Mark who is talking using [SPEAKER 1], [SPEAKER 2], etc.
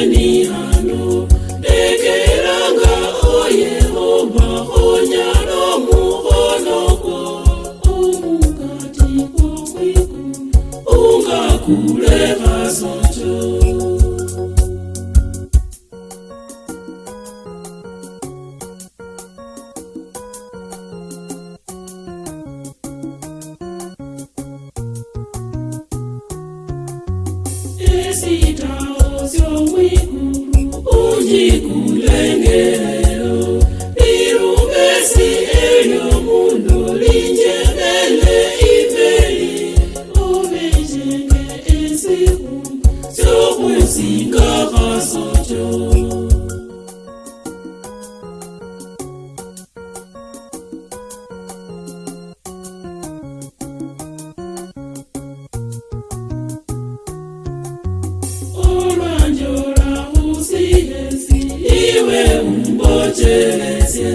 [SPEAKER 1] ni hano dekeranga o Yehova onyalo muhonoko omukati kwokwiku ungakuleka soto. Esitao syomwikulu unjikulengelelo lirubesi elyomundo linjemele imeli obejenge ensiku syokwesinga kasoto. Olwanjola usiyesi iwe umbochelesye